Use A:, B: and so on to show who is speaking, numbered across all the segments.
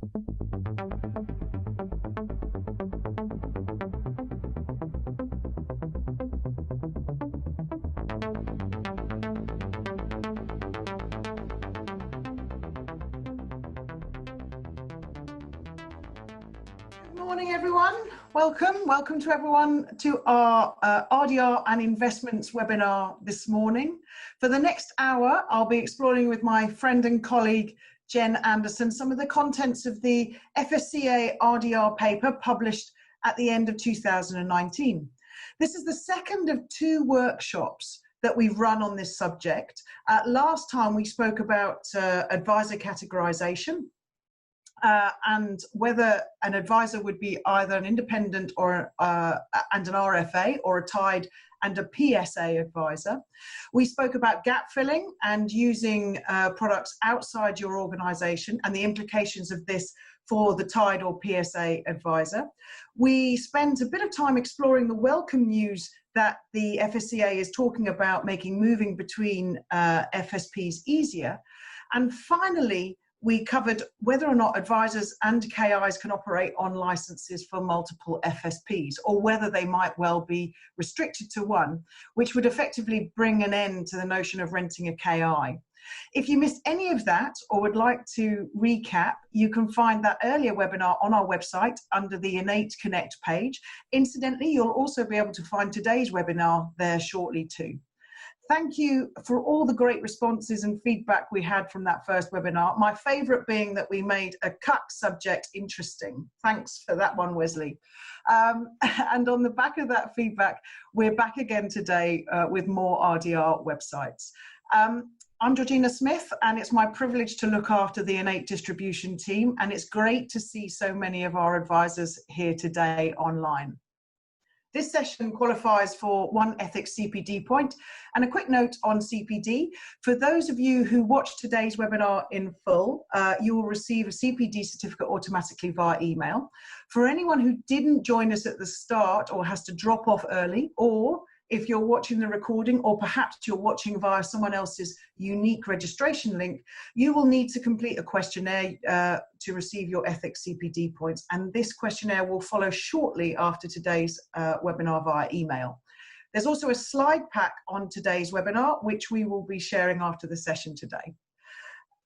A: Good morning, everyone. Welcome to everyone to our RDR and investments webinar this morning. For the next hour, I'll be exploring with my friend and colleague, Jen Anderson, some of the contents of the FECA RDR paper published at the end of 2019. This is the second of two workshops that we've run on this subject. Last time we spoke about advisor categorization, and whether an advisor would be either an independent or and an RFA, or a tied and a PSA advisor. We spoke about gap filling and using products outside your organization and the implications of this for the tied or PSA advisor. We spent a bit of time exploring the welcome news that the FECA is talking about making moving between FSPs easier. And finally, we covered whether or not advisors and KIs can operate on licenses for multiple FSPs, or whether they might well be restricted to one, which would effectively bring an end to the notion of renting a KI. If you missed any of that or would like to recap, you can find that earlier webinar on our website under the Innate Connect page. Incidentally, you'll also be able to find today's webinar there shortly too. Thank you for all the great responses and feedback we had from that first webinar. My favourite being that we made a cut subject interesting. Thanks for that one, Wesley. And on the back of that feedback, we're back again today with more RDR websites. I'm Georgina Smith, and it's my privilege to look after the Innate distribution team, and it's great to see so many of our advisors here today online. This session qualifies for one ethics CPD point, and a quick note on CPD. For those of you who watched today's webinar in full, you will receive a CPD certificate automatically via email. For anyone who didn't join us at the start or has to drop off early, or if you're watching the recording, or perhaps you're watching via someone else's unique registration link, you will need to complete a questionnaire to receive your ethics CPD points. And this questionnaire will follow shortly after today's webinar via email. There's also a slide pack on today's webinar, which we will be sharing after the session today.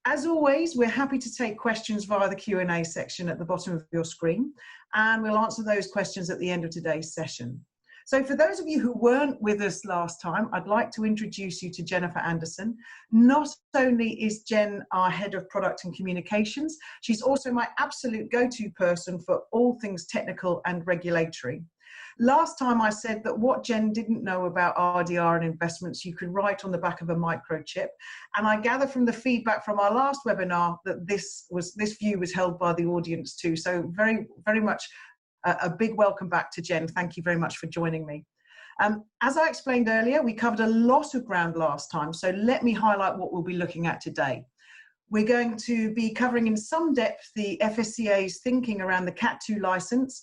A: As always, we're happy to take questions via the Q&A section at the bottom of your screen, and we'll answer those questions at the end of today's session. So for those of you who weren't with us last time, I'd like to introduce you to Jennifer Anderson. Not only is Jen our head of product and communications, she's also my absolute go-to person for all things technical and regulatory. Last time I said that what Jen didn't know about RDR and investments, you could write on the back of a microchip. And I gather from the feedback from our last webinar that this view was held by the audience too. So very, very much a big welcome back to Jen. Thank you very much for joining me. As I explained earlier, we covered a lot of ground last time, so let me highlight what we'll be looking at today. We're going to be covering in some depth the FECA's thinking around the Cat 2 license,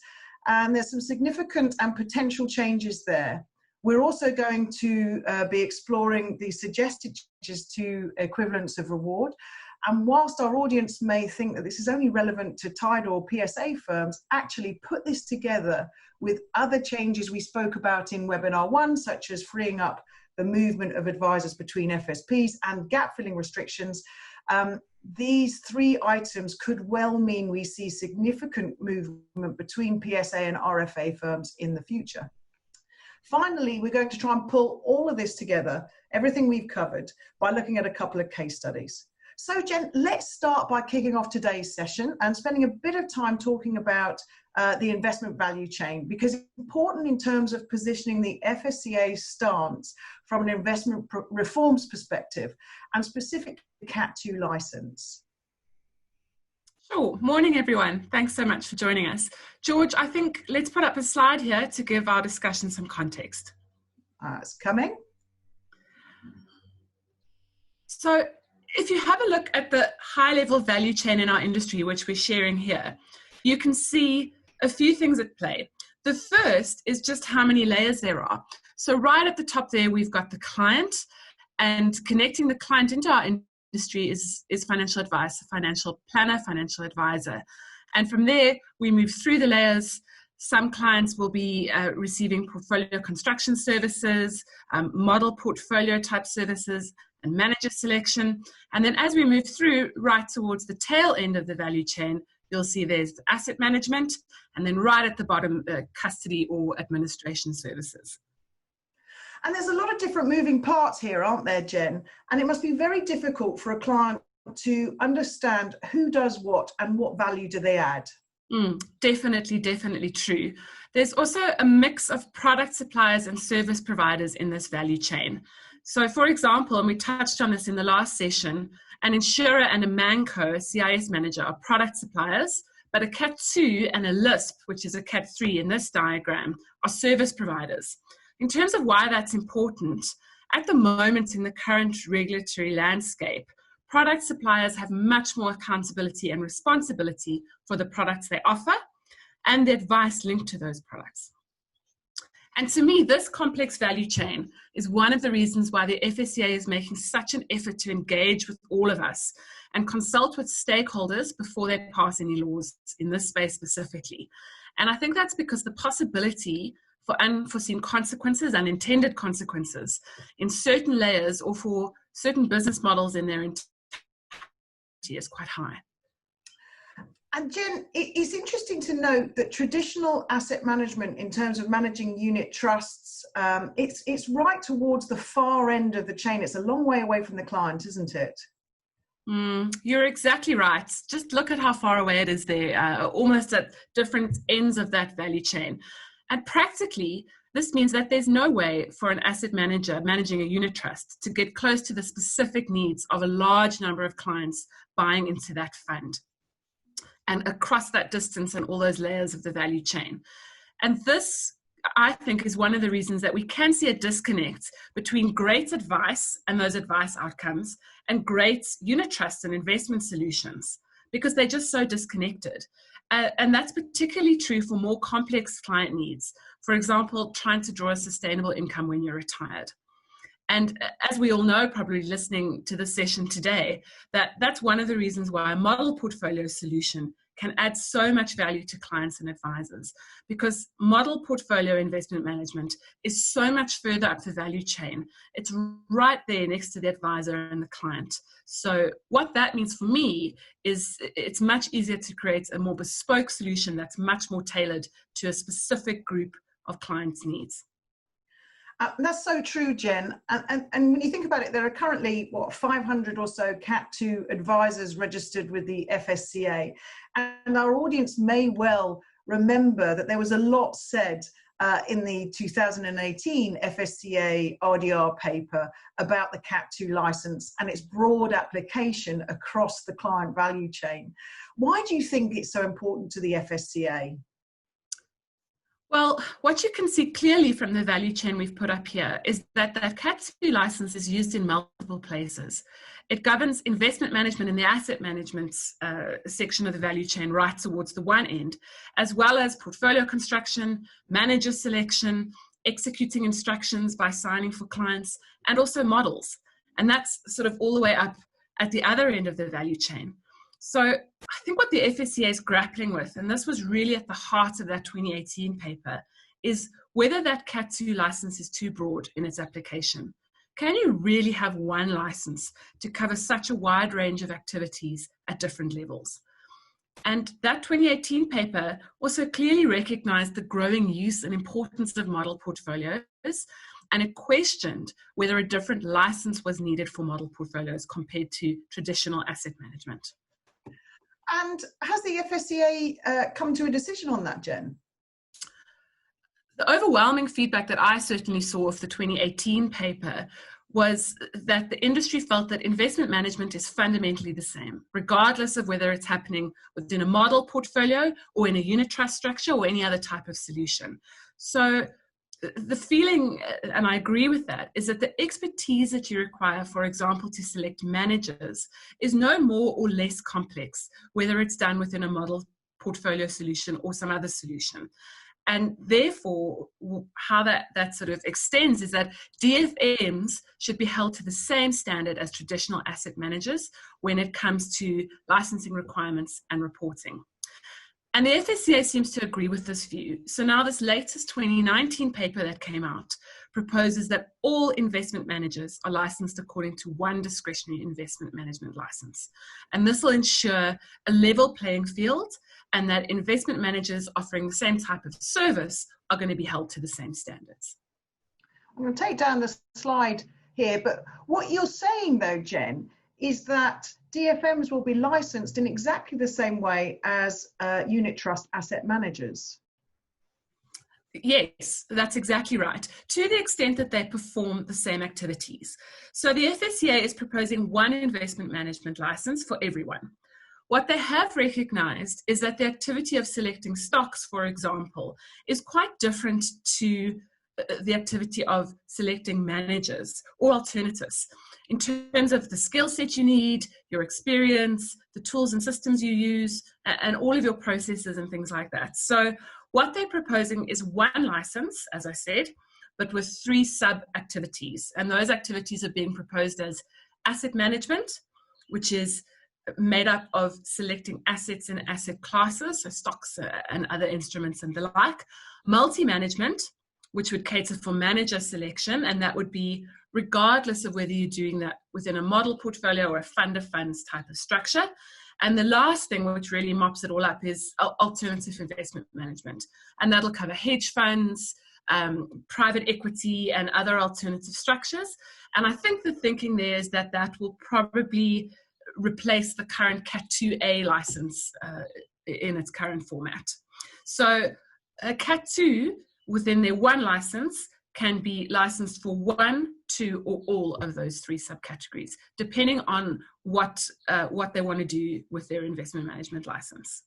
A: and there's some significant and potential changes there. We're also going to be exploring the suggested changes to equivalence of reward. And whilst our audience may think that this is only relevant to tied or PSA firms, actually put this together with other changes we spoke about in webinar 1, such as freeing up the movement of advisors between FSPs and gap filling restrictions. These three items could well mean we see significant movement between PSA and RFA firms in the future. Finally, we're going to try and pull all of this together, everything we've covered, by looking at a couple of case studies. So Jen, let's start by kicking off today's session and spending a bit of time talking about the investment value chain, because it's important in terms of positioning the FECA's stance from an investment reforms perspective, and specifically the Cat 2 license.
B: Sure. Morning, everyone. Thanks so much for joining us. George, I think let's put up a slide here to give our discussion some context.
A: It's coming.
B: So if you have a look at the high-level value chain in our industry, which we're sharing here, you can see a few things at play. The first is just how many layers there are. So right at the top there, we've got the client, and connecting the client into our industry is financial advice, a financial planner, financial advisor. And from there, we move through the layers. Some clients will be receiving portfolio construction services, model portfolio type services, and manager selection. And then as we move through right towards the tail end of the value chain, you'll see there's asset management, and then right at the bottom, custody or administration services.
A: And there's a lot of different moving parts here, aren't there, Jen? And it must be very difficult for a client to understand who does what and what value do they add.
B: Definitely true. There's also a mix of product suppliers and service providers in this value chain. So for example, and we touched on this in the last session, an insurer and a ManCo, a CIS manager, are product suppliers, but a Cat 2 and a LISP, which is a Cat 3 in this diagram, are service providers. In terms of why that's important, at the moment in the current regulatory landscape, product suppliers have much more accountability and responsibility for the products they offer and the advice linked to those products. And to me, this complex value chain is one of the reasons why the FSCA is making such an effort to engage with all of us and consult with stakeholders before they pass any laws in this space specifically. And I think that's because the possibility for unforeseen consequences, unintended consequences in certain layers or for certain business models in their entirety is quite high.
A: And Jen, it's interesting to note that traditional asset management in terms of managing unit trusts, it's right towards the far end of the chain. It's a long way away from the client, isn't it?
B: You're exactly right. Just look at how far away it is there, almost at different ends of that value chain. And practically, this means that there's no way for an asset manager managing a unit trust to get close to the specific needs of a large number of clients buying into that fund and across that distance and all those layers of the value chain. And this, I think, is one of the reasons that we can see a disconnect between great advice and those advice outcomes and great unit trusts and investment solutions, because they're just so disconnected. And that's particularly true for more complex client needs. For example, trying to draw a sustainable income when you're retired. And as we all know, probably listening to this session today, that's one of the reasons why a model portfolio solution can add so much value to clients and advisors, because model portfolio investment management is so much further up the value chain. It's right there next to the advisor and the client. So what that means for me is it's much easier to create a more bespoke solution that's much more tailored to a specific group of clients' needs.
A: That's so true, Jen. And when you think about it, there are currently, 500 or so Cat 2 advisors registered with the FSCA. And our audience may well remember that there was a lot said in the 2018 FSCA RDR paper about the Cat 2 license and its broad application across the client value chain. Why do you think it's so important to the FSCA?
B: Well, what you can see clearly from the value chain we've put up here is that that Cat 2 license is used in multiple places. It governs investment management in the asset management section of the value chain right towards the one end, as well as portfolio construction, manager selection, executing instructions by signing for clients, and also models. And that's sort of all the way up at the other end of the value chain. So I think what the FSCA is grappling with, and this was really at the heart of that 2018 paper, is whether that Cat 2 license is too broad in its application. Can you really have one license to cover such a wide range of activities at different levels? And that 2018 paper also clearly recognized the growing use and importance of model portfolios, and it questioned whether a different license was needed for model portfolios compared to traditional asset management.
A: And has the FSCA come to a decision on that, Jen?
B: The overwhelming feedback that I certainly saw of the 2018 paper was that the industry felt that investment management is fundamentally the same, regardless of whether it's happening within a model portfolio or in a unit trust structure or any other type of solution. So the feeling, and I agree with that, is that the expertise that you require, for example, to select managers is no more or less complex, whether it's done within a model portfolio solution or some other solution. And therefore, how that sort of extends is that DFMs should be held to the same standard as traditional asset managers when it comes to licensing requirements and reporting. And the FSCA seems to agree with this view. So now this latest 2019 paper that came out proposes that all investment managers are licensed according to one discretionary investment management license. And this will ensure a level playing field, and that investment managers offering the same type of service are going to be held to the same standards.
A: I'm going to take down the slide here, but what you're saying though, Jen, is that DFMs will be licensed in exactly the same way as unit trust asset managers.
B: Yes, that's exactly right, to the extent that they perform the same activities. So the FSCA is proposing one investment management license for everyone. What they have recognized is that the activity of selecting stocks, for example, is quite different to the activity of selecting managers or alternatives in terms of the skill set you need, your experience, the tools and systems you use, and all of your processes and things like that. So what they're proposing is one license, as I said, but with 3 sub-activities. And those activities are being proposed as asset management, which is made up of selecting assets and asset classes, so stocks and other instruments and the like. Multi-management, which would cater for manager selection, and that would be regardless of whether you're doing that within a model portfolio or a fund of funds type of structure. And the last thing, which really mops it all up, is alternative investment management. And that'll cover hedge funds, private equity, and other alternative structures. And I think the thinking there is that that will probably replace the current Cat 2A license in its current format. So a Cat 2 within their one license can be licensed for 1, 2, or all of those 3 subcategories, depending on what they want to do with their investment management license.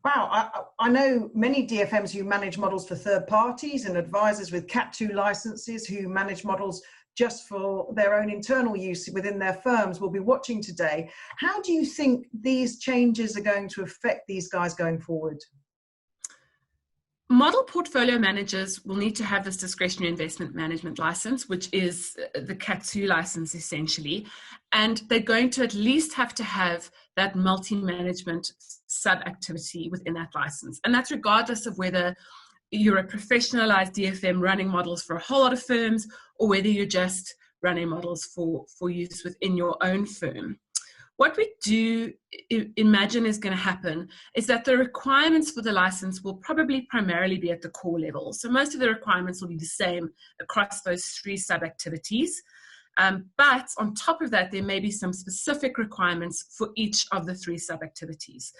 A: Wow, I know many DFMs who manage models for third parties and advisors with Cat 2 licenses who manage models just for their own internal use within their firms will be watching today. How do you think these changes are going to affect these guys going forward?
B: Model portfolio managers will need to have this discretionary investment management license, which is the Cat 2 license essentially, and they're going to at least have to have that multi-management sub-activity within that license. And that's regardless of whether you're a professionalized DFM running models for a whole lot of firms or whether you're just running models for use within your own firm. What we do imagine is going to happen is that the requirements for the license will probably primarily be at the core level. So most of the requirements will be the same across those 3 sub-activities. But on top of that, there may be some specific requirements for each of the 3 sub-activities.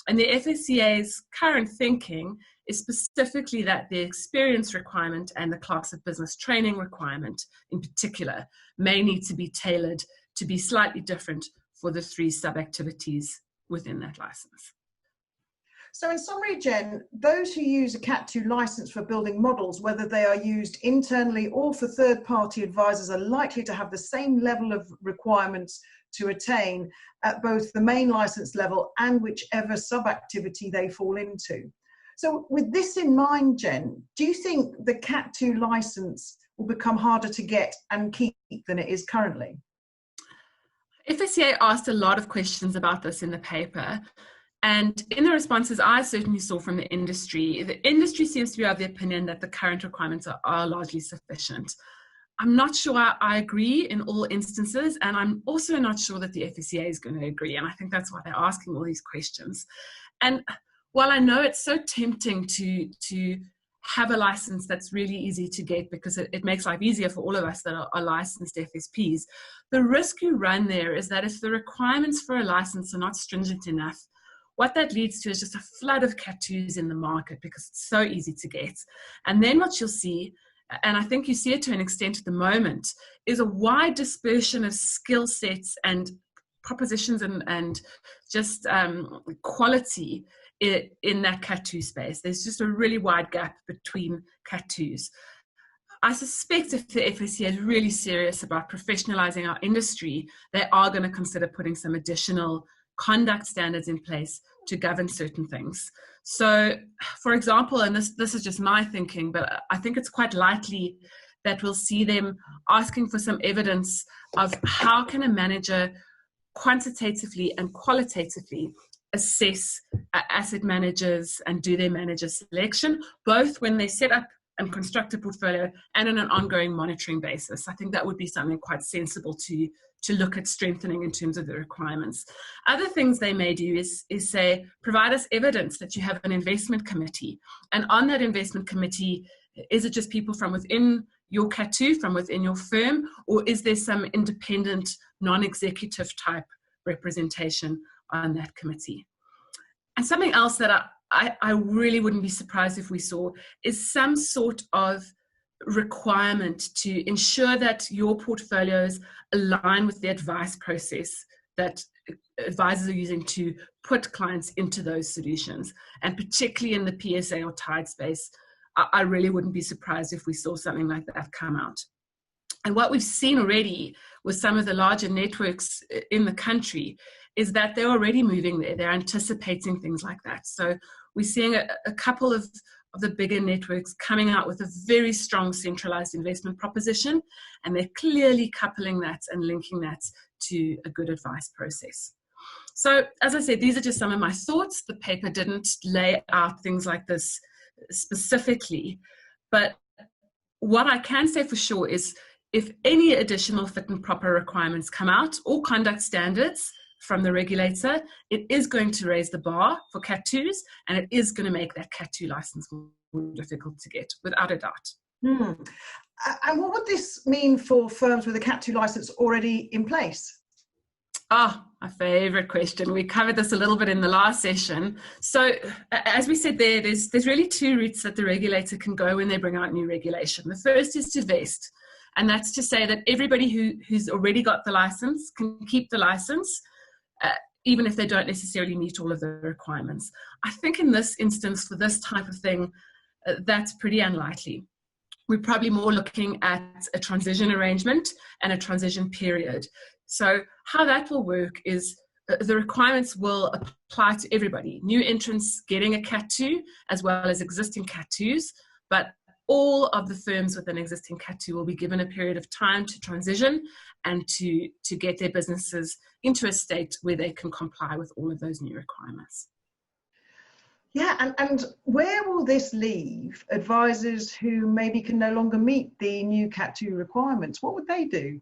B: And the FSCA's current thinking is specifically that the experience requirement and the class of business training requirement in particular may need to be tailored to be slightly different for the 3 sub-activities within that license.
A: So in summary, Jen, those who use a Cat 2 license for building models, whether they are used internally or for third-party advisors, are likely to have the same level of requirements to attain at both the main license level and whichever sub-activity they fall into. So with this in mind, Jen, do you think the Cat 2 license will become harder to get and keep than it is currently?
B: FSCA asked a lot of questions about this in the paper, and in the responses I certainly saw from the industry seems to be of the opinion that the current requirements are largely sufficient. I'm not sure I agree in all instances, and I'm also not sure that the FSCA is going to agree, and I think that's why they're asking all these questions. And while I know it's so tempting to have a license that's really easy to get because it makes life easier for all of us that are licensed FSPs, the risk you run there is that if the requirements for a license are not stringent enough, what that leads to is just a flood of Cat 2s in the market because it's so easy to get. And then what you'll see, and I think you see it to an extent at the moment, is a wide dispersion of skill sets and propositions and just quality in that Cat 2 space. There's just a really wide gap between Cat 2s. I suspect if the FSCA is really serious about professionalizing our industry, they are going to consider putting some additional conduct standards in place to govern certain things. So, for example, and this is just my thinking, but I think it's quite likely that we'll see them asking for some evidence of how can a manager quantitatively and qualitatively assess asset managers and do their manager selection, both when they set up and construct a portfolio and on an ongoing monitoring basis. I think that would be something quite sensible to look at strengthening in terms of the requirements. Other things they may do is say, provide us evidence that you have an investment committee. And on that investment committee, is it just people from within your CAT2, from within your firm, or is there some independent, non-executive type representation on that committee? And something else that I really wouldn't be surprised if we saw is some sort of requirement to ensure that your portfolios align with the advice process that advisors are using to put clients into those solutions. And particularly in the PSA or tied space, I really wouldn't be surprised if we saw something like that come out. And what we've seen already with some of the larger networks in the country is that they're already moving there. They're anticipating things like that. So we're seeing a couple of the bigger networks coming out with a very strong centralized investment proposition, and they're clearly coupling that and linking that to a good advice process. So as I said, these are just some of my thoughts. The paper didn't lay out things like this specifically, but what I can say for sure is if any additional fit and proper requirements come out or conduct standards from the regulator, it is going to raise the bar for CAT2s, and it is going to make that CAT2 license more difficult to get, without a doubt.
A: And what would this mean for firms with a CAT2 license already in place?
B: Ah, my favorite question. We covered this a little bit in the last session. So as we said there's really two routes that the regulator can go when they bring out new regulation. The first is to vest, and that's to say that everybody who's already got the license can keep the license, even if they don't necessarily meet all of the requirements. I think in this instance, for this type of thing, that's pretty unlikely. We're probably more looking at a transition arrangement and a transition period. So how that will work is the requirements will apply to everybody, new entrants getting a CAT2 as well as existing CAT2s, but all of the firms with an existing CAT2 will be given a period of time to transition and to get their businesses into a state where they can comply with all of those new requirements.
A: Yeah, and where will this leave advisors who maybe can no longer meet the new CAT2 requirements? What would they do?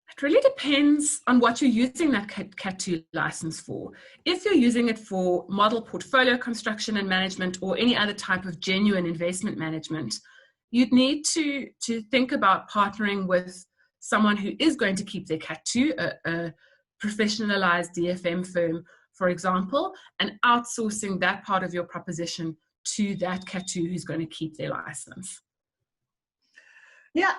B: It really depends on what you're using that CAT2 license for. If you're using it for model portfolio construction and management or any other type of genuine investment management, you'd need to think about partnering with someone who is going to keep their CAT2, a professionalized DFM firm, for example, and outsourcing that part of your proposition to that CAT2 who's going to keep their license.
A: Yeah,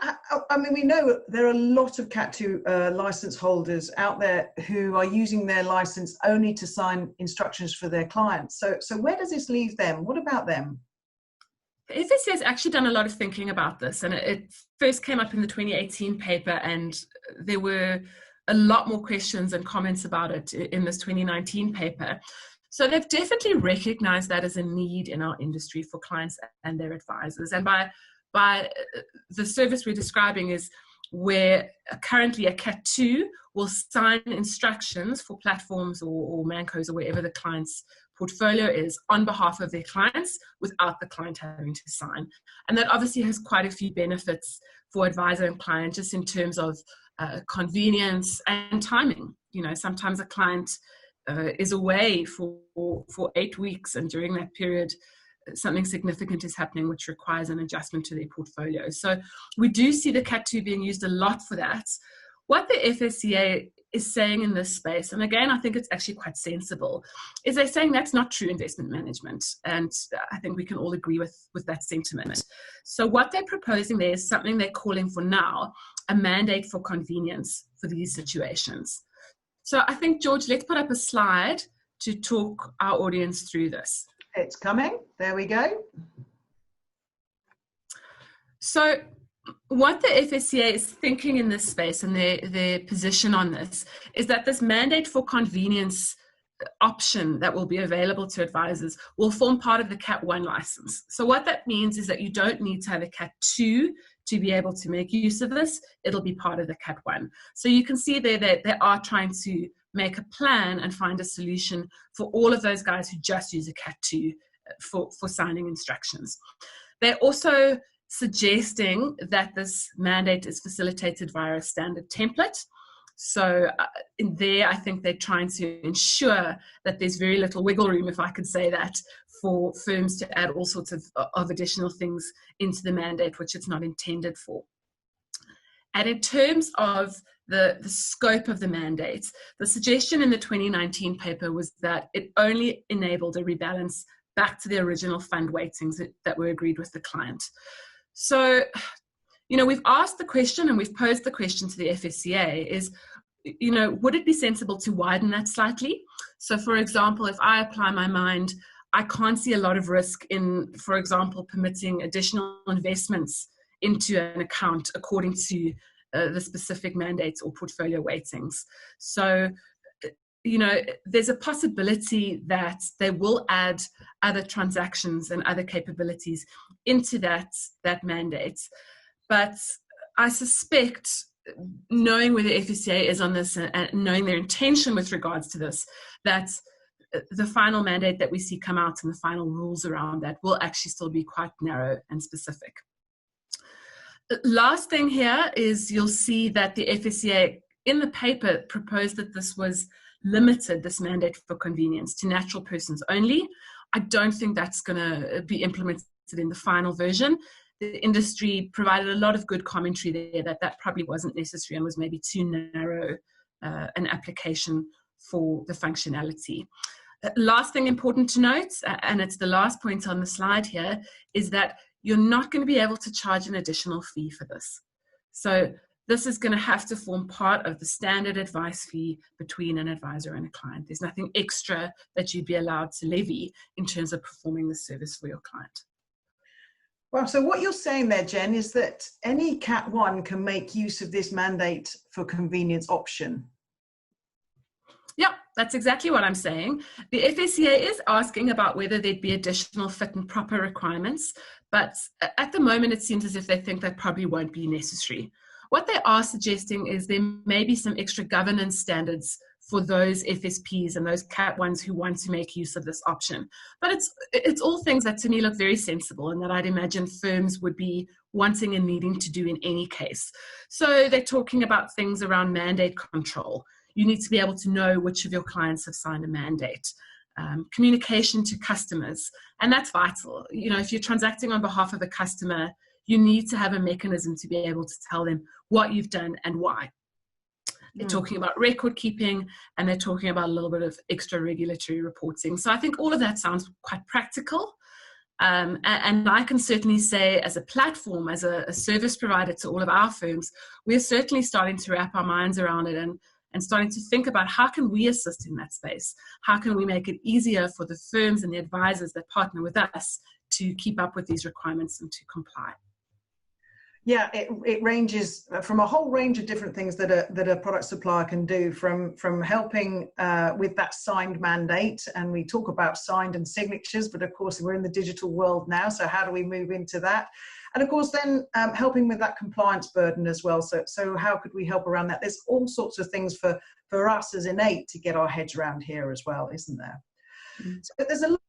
A: I mean, we know there are a lot of CAT2 license holders out there who are using their license only to sign instructions for their clients. So where does this leave them? What about them?
B: The FECA has actually done a lot of thinking about this, and it first came up in the 2018 paper, and there were a lot more questions and comments about it in this 2019 paper. So they've definitely recognized that as a need in our industry for clients and their advisors. And by the service we're describing is where currently a CAT2 will sign instructions for platforms or mancos or wherever the client's portfolio is on behalf of their clients without the client having to sign. And that obviously has quite a few benefits for advisor and client, just in terms of convenience and timing. You know, sometimes a client is away for 8 weeks, and during that period something significant is happening which requires an adjustment to their portfolio. So we do see the CAT2 being used a lot for that. What the FECA is saying in this space, and again I think it's actually quite sensible, is they're saying that's not true investment management, and I think we can all agree with that sentiment. So what they're proposing there is something they're calling for now a mandate for convenience for these situations. So I think, George, let's put up a slide to talk our audience through this.
A: It's coming. There we go.
B: So what the FECA is thinking in this space, and their position on this, is that this mandate for convenience option that will be available to advisors will form part of the Cat 1 license. So what that means is that you don't need to have a Cat 2 to be able to make use of this. It'll be part of the Cat 1. So you can see there that they are trying to make a plan and find a solution for all of those guys who just use a Cat 2 for signing instructions. They're also suggesting that this mandate is facilitated via a standard template. So in there, I think they're trying to ensure that there's very little wiggle room, if I could say that, for firms to add all sorts of additional things into the mandate, which it's not intended for. And in terms of the scope of the mandate, the suggestion in the 2019 paper was that it only enabled a rebalance back to the original fund weightings that were agreed with the client. So, we've asked the question and we've posed the question to the FSCA is, would it be sensible to widen that slightly? So, for example, if I apply my mind, I can't see a lot of risk in, for example, permitting additional investments into an account according to the specific mandates or portfolio weightings. So, there's a possibility that they will add other transactions and other capabilities into that mandate. But I suspect, knowing where the FSCA is on this and knowing their intention with regards to this, that the final mandate that we see come out and the final rules around that will actually still be quite narrow and specific. Last thing here is you'll see that the FSCA in the paper proposed that this was limited, this mandate for convenience, to natural persons only. I don't think that's going to be implemented in the final version. The industry provided a lot of good commentary there that probably wasn't necessary and was maybe too narrow an application for the functionality. Last thing important to note, and it's the last point on the slide here, is that you're not going to be able to charge an additional fee for this. So this is going to have to form part of the standard advice fee between an advisor and a client. There's nothing extra that you'd be allowed to levy in terms of performing the service for your client.
A: Well, so what you're saying there, Jen, is that any Cat 1 can make use of this mandate for convenience option.
B: Yeah, that's exactly what I'm saying. The FECA is asking about whether there'd be additional fit and proper requirements, but at the moment it seems as if they think that probably won't be necessary. What they are suggesting is there may be some extra governance standards for those FSPs and those Cat 1s who want to make use of this option. But it's all things that to me look very sensible and that I'd imagine firms would be wanting and needing to do in any case. So they're talking about things around mandate control. You need to be able to know which of your clients have signed a mandate. Communication to customers, and that's vital. If you're transacting on behalf of a customer, you need to have a mechanism to be able to tell them what you've done and why. They're talking about record keeping, and they're talking about a little bit of extra regulatory reporting. So I think all of that sounds quite practical. And I can certainly say, as a platform, as a service provider to all of our firms, we're certainly starting to wrap our minds around it and starting to think about how can we assist in that space? How can we make it easier for the firms and the advisors that partner with us to keep up with these requirements and to comply?
A: Yeah, it ranges from a whole range of different things that a product supplier can do, from helping with that signed mandate, and we talk about signed and signatures, but of course we're in the digital world now, so how do we move into that? And of course then helping with that compliance burden as well, so how could we help around that? There's all sorts of things for us as Innate to get our heads around here as well, isn't there? So there's a lot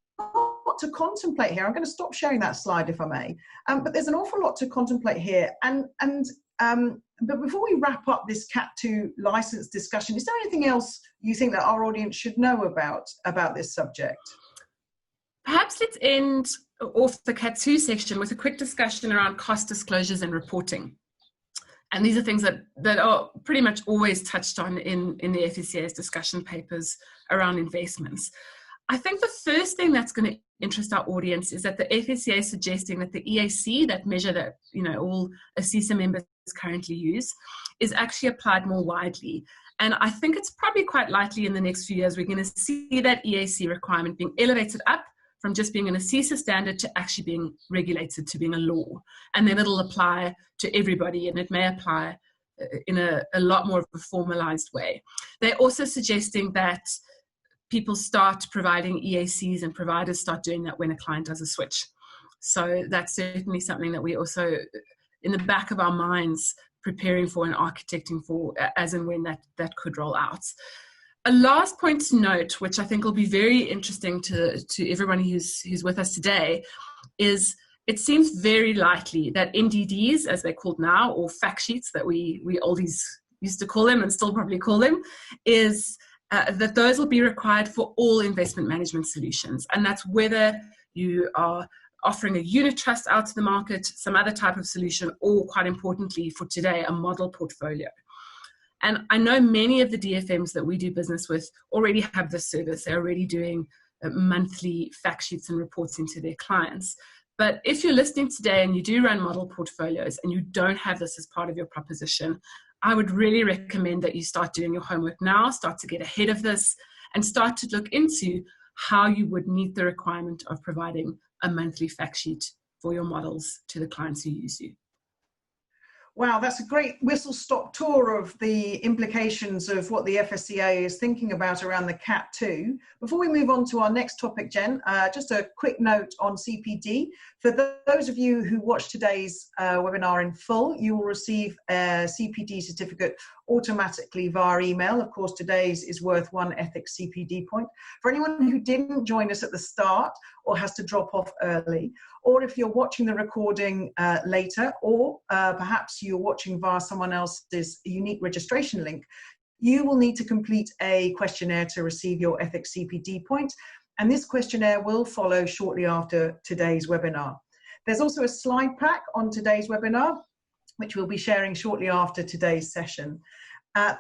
A: to contemplate here. I'm going to stop sharing that slide if I may, but there's an awful lot to contemplate here, but before we wrap up this Cat 2 license discussion, is there anything else you think that our audience should know about this subject?
B: Perhaps let's end off the Cat 2 section with a quick discussion around cost disclosures and reporting. And these are things that are pretty much always touched on in the FECA's discussion papers around investments. I think the first thing that's going to interest our audience is that the FECA is suggesting that the EAC, that measure that all ACISA members currently use, is actually applied more widely. And I think it's probably quite likely in the next few years we're going to see that EAC requirement being elevated up from just being an ACISA standard to actually being regulated to being a law. And then it'll apply to everybody, and it may apply in a lot more of a formalized way. They're also suggesting that people start providing EACs and providers start doing that when a client does a switch. So that's certainly something that we also, in the back of our minds, preparing for and architecting for as and when that could roll out. A last point to note, which I think will be very interesting to everybody who's with us today, is it seems very likely that NDDs, as they're called now, or fact sheets that we oldies used to call them and still probably call them, is that those will be required for all investment management solutions. And that's whether you are offering a unit trust out to the market, some other type of solution, or quite importantly for today, a model portfolio. And I know many of the DFMs that we do business with already have this service. They're already doing monthly fact sheets and reports into their clients. But if you're listening today and you do run model portfolios and you don't have this as part of your proposition, I would really recommend that you start doing your homework now, start to get ahead of this, and start to look into how you would meet the requirement of providing a monthly fact sheet for your models to the clients who use you.
A: Wow, that's a great whistle-stop tour of the implications of what the FSCA is thinking about around the Cat 2. Before we move on to our next topic, Jen, just a quick note on CPD. For those of you who watch today's webinar in full, you will receive a CPD certificate automatically via email. Of course, today's is worth 1 ethics CPD point. For anyone who didn't join us at the start or has to drop off early, or if you're watching the recording later, or perhaps you're watching via someone else's unique registration link, you will need to complete a questionnaire to receive your ethics CPD point. And this questionnaire will follow shortly after today's webinar. There's also a slide pack on today's webinar, which we'll be sharing shortly after today's session.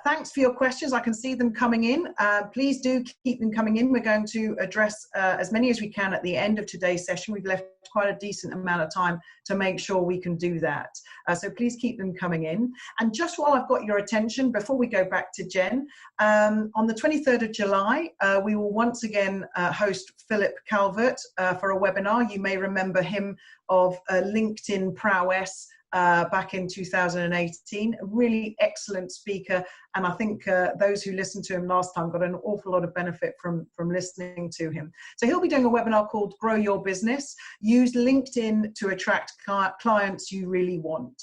A: Thanks for your questions. I can see them coming in. Please do keep them coming in. We're going to address as many as we can at the end of today's session. We've left quite a decent amount of time to make sure we can do that. So please keep them coming in. And just while I've got your attention, before we go back to Jen, on the 23rd of July, we will once again host Philip Calvert for a webinar. You may remember him of LinkedIn prowess back in 2018, a really excellent speaker, and I think those who listened to him last time got an awful lot of benefit from listening to him. So he'll be doing a webinar called Grow Your Business, Use LinkedIn to Attract Clients You Really Want.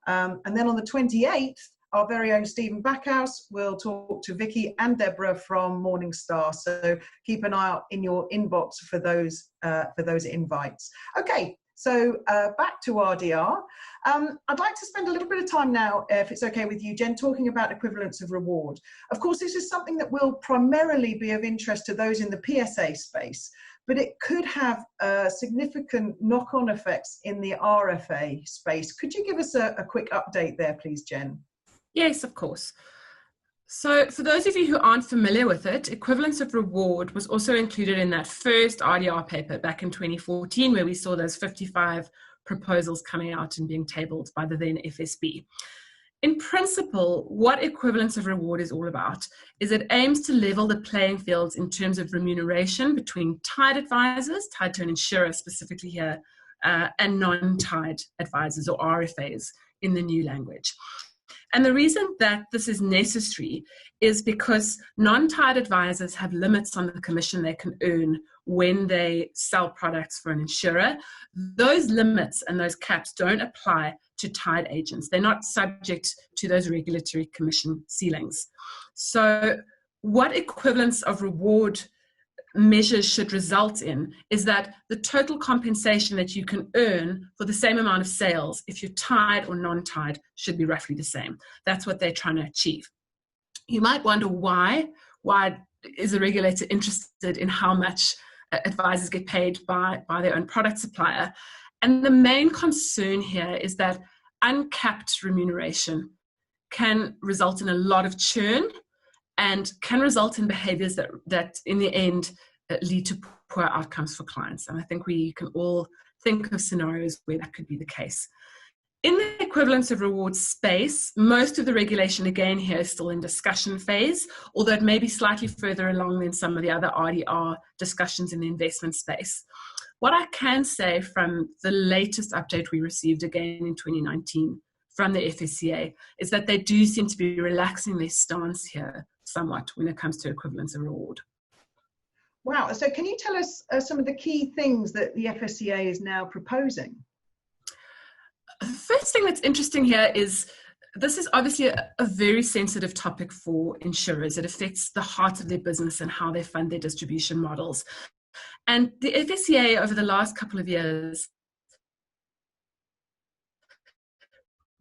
A: And then on the 28th, our very own Stephen Backhouse will talk to Vicky and Deborah from Morningstar. So keep an eye out in your inbox for those invites. Okay. So back to RDR. I'd like to spend a little bit of time now, if it's okay with you, Jen, talking about equivalence of reward. Of course, this is something that will primarily be of interest to those in the PSA space, but it could have significant knock-on effects in the RFA space. Could you give us a quick update there, please, Jen?
B: Yes, of course. So for those of you who aren't familiar with it, equivalence of reward was also included in that first RDR paper back in 2014, where we saw those 55 proposals coming out and being tabled by the then FSB. In principle, what equivalence of reward is all about is it aims to level the playing fields in terms of remuneration between tied advisors, tied to an insurer specifically here, and non-tied advisors or RFAs in the new language. And the reason that this is necessary is because non-tied advisors have limits on the commission they can earn when they sell products for an insurer. Those limits and those caps don't apply to tied agents. They're not subject to those regulatory commission ceilings. So what equivalence of reward measures should result in is that the total compensation that you can earn for the same amount of sales, if you're tied or non-tied, should be roughly the same. That's what they're trying to achieve. You might wonder why is a regulator interested in how much advisors get paid by their own product supplier? And the main concern here is that uncapped remuneration can result in a lot of churn and can result in behaviors that in the end lead to poor outcomes for clients. And I think we can all think of scenarios where that could be the case. In the equivalence of reward space, most of the regulation again here is still in discussion phase, although it may be slightly further along than some of the other RDR discussions in the investment space. What I can say from the latest update we received again in 2019 from the FECA is that they do seem to be relaxing their stance here somewhat when it comes to equivalence of reward.
A: Wow. So can you tell us some of the key things that the FSCA is now proposing?
B: The first thing that's interesting here is this is obviously a very sensitive topic for insurers. It affects the heart of their business and how they fund their distribution models. And the FSCA over the last couple of years,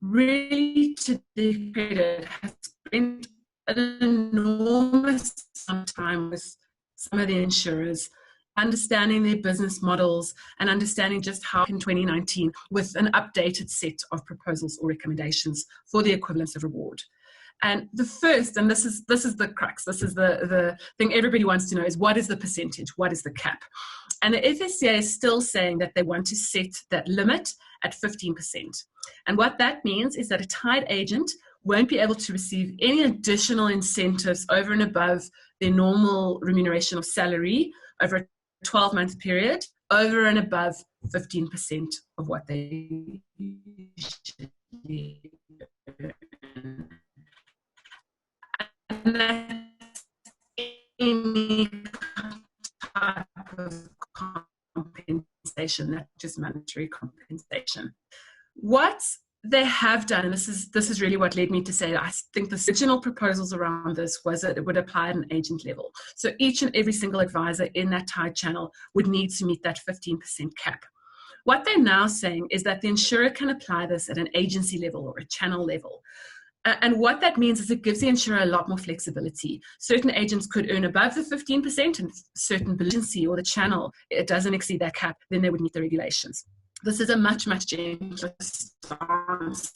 B: really to their credit, has spent an enormous amount of time with some of the insurers, understanding their business models and understanding just how in 2019 with an updated set of proposals or recommendations for the equivalence of reward. And the first, and this is the crux, this is the thing everybody wants to know, is what is the percentage? What is the cap? And the FSCA is still saying that they want to set that limit at 15%. And what that means is that a tied agent won't be able to receive any additional incentives over and above their normal remuneration of salary over a 12-month period, over and above 15% of what they usually earn. And that's any type of compensation, not just monetary compensation. What they have done, and this is really what led me to say, I think the original proposals around this was that it would apply at an agent level. So each and every single advisor in that tied channel would need to meet that 15% cap. What they're now saying is that the insurer can apply this at an agency level or a channel level. And what that means is it gives the insurer a lot more flexibility. Certain agents could earn above the 15%, and certain agency or the channel, it doesn't exceed that cap, then they would meet the regulations. This is a much, much gentler stance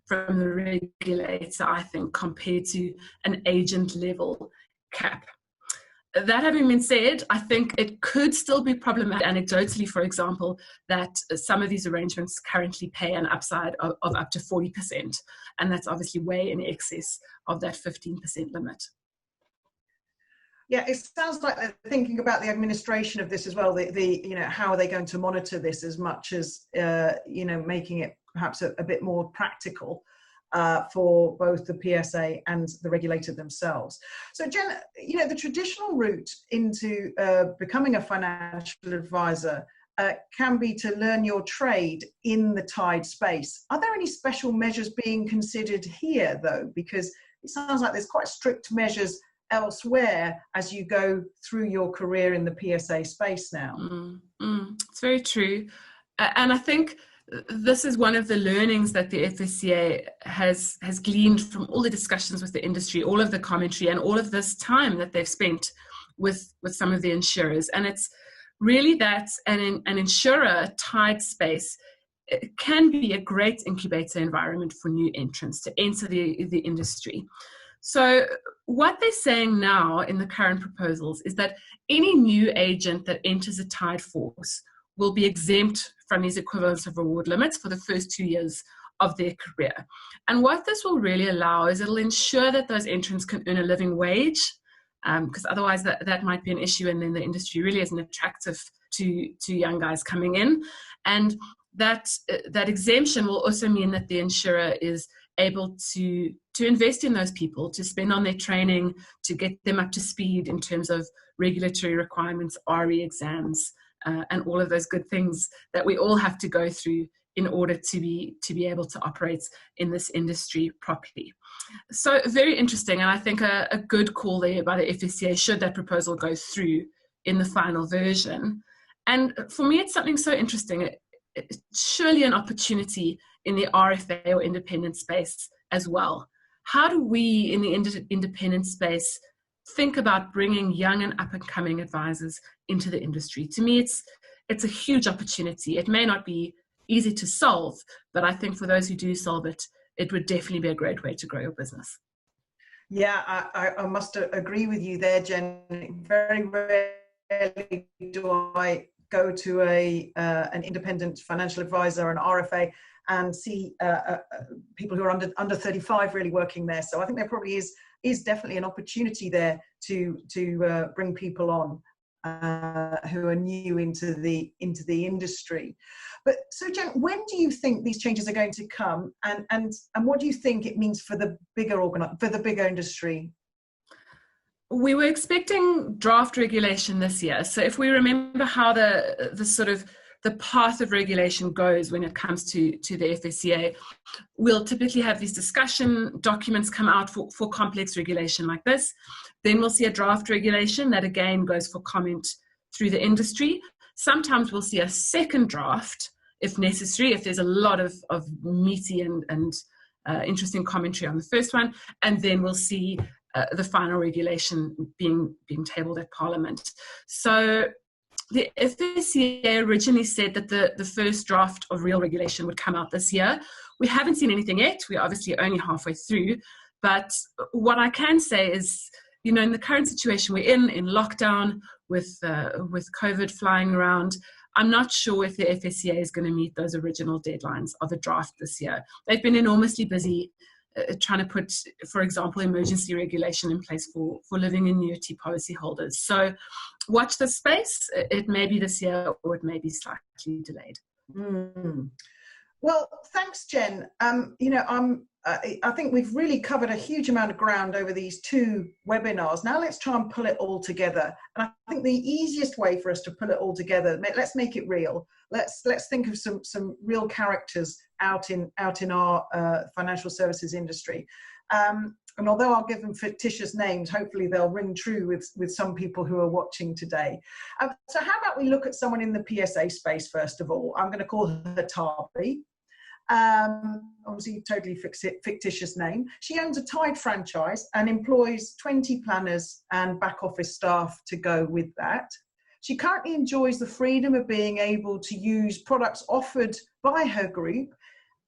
B: from the regulator, I think, compared to an agent level cap. That having been said, I think it could still be problematic anecdotally, for example, that some of these arrangements currently pay an upside of up to 40%. And that's obviously way in excess of that 15% limit.
A: Yeah, it sounds like they're thinking about the administration of this as well. How are they going to monitor this as much as, making it perhaps a bit more practical for both the PSA and the regulator themselves. So Jen, the traditional route into becoming a financial advisor can be to learn your trade in the tied space. Are there any special measures being considered here though? Because it sounds like there's quite strict measures elsewhere as you go through your career in the PSA space now.
B: It's very true. And I think this is one of the learnings that the FSCA has gleaned from all the discussions with the industry, all of the commentary, and all of this time that they've spent with some of the insurers. And it's really that an insurer tied space can be a great incubator environment for new entrants to enter the industry. So what they're saying now in the current proposals is that any new agent that enters a tied force will be exempt from these equivalence of reward limits for the first 2 years of their career. And what this will really allow is it'll ensure that those entrants can earn a living wage, because otherwise that might be an issue, and then the industry really isn't attractive to young guys coming in. And that exemption will also mean that the insurer is able to invest in those people, to spend on their training, to get them up to speed in terms of regulatory requirements, RE exams, and all of those good things that we all have to go through in order to be able to operate in this industry properly. So very interesting, and I think a good call there by the FSCA should that proposal go through in the final version. And for me, it's something so interesting. It's surely an opportunity in the RFA or independent space as well. How do we in the independent space think about bringing young and up-and-coming advisors into the industry? To me, it's a huge opportunity. It may not be easy to solve, but I think for those who do solve it, it would definitely be a great way to grow your business.
A: Yeah, I must agree with you there, Jen. Very rarely do I go to an independent financial advisor, an RFA, and see people who are under 35 really working there. So I think there probably is definitely an opportunity there to bring people on who are new into the industry. But so Jen, when do you think these changes are going to come, and what do you think it means for the bigger industry?
B: we were expecting draft regulation this year. So if we remember how the sort of the path of regulation goes when it comes to the FECA, we'll typically have these discussion documents come out for complex regulation like this. Then we'll see a draft regulation that again goes for comment through the industry. Sometimes we'll see a second draft if necessary, if there's a lot of meaty and interesting commentary on the first one, and then we'll see the final regulation being tabled at Parliament. So the FECA originally said that the first draft of real regulation would come out this year. We haven't seen anything yet. We're obviously only halfway through. But what I can say is, in the current situation we're in lockdown with COVID flying around, I'm not sure if the FECA is going to meet those original deadlines of a draft this year. They've been enormously busy trying to put, for example, emergency regulation in place for living annuity policyholders. So watch this space. It may be this year or it may be slightly delayed.
A: Well, thanks, Jen. I think we've really covered a huge amount of ground over these 2 webinars. Now let's try and pull it all together. And I think the easiest way for us to pull it all together, let's make it real. Let's think of some real characters out in our financial services industry. And although I'll give them fictitious names, hopefully they'll ring true with some people who are watching today. So how about we look at someone in the PSA space first of all? I'm going to call her Tarby. Obviously totally fictitious name. She owns a Tide franchise and employs 20 planners and back office staff to go with that. She currently enjoys the freedom of being able to use products offered by her group,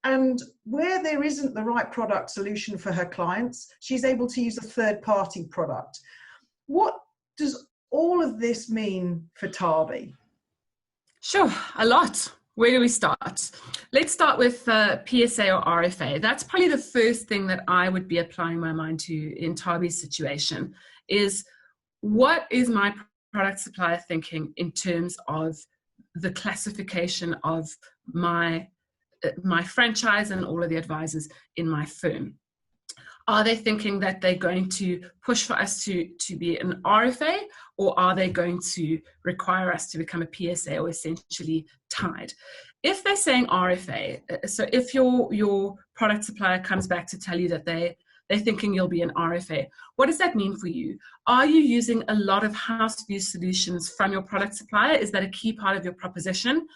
A: and where there isn't the right product solution for her clients, she's able to use a third-party product. What does all of this mean for Tarby?
B: Sure, a lot. Where do we start? Let's start with PSA or RFA. That's probably the first thing that I would be applying my mind to in Tarby's situation is, what is my product supplier thinking in terms of the classification of my franchise and all of the advisors in my firm? Are they thinking that they're going to push for us to be an RFA, or are they going to require us to become a PSA or essentially Tide? If they're saying RFA, so if your product supplier comes back to tell you that they're thinking you'll be an RFA, what does that mean for you? Are you using a lot of house view solutions from your product supplier? Is that a key part of your proposition?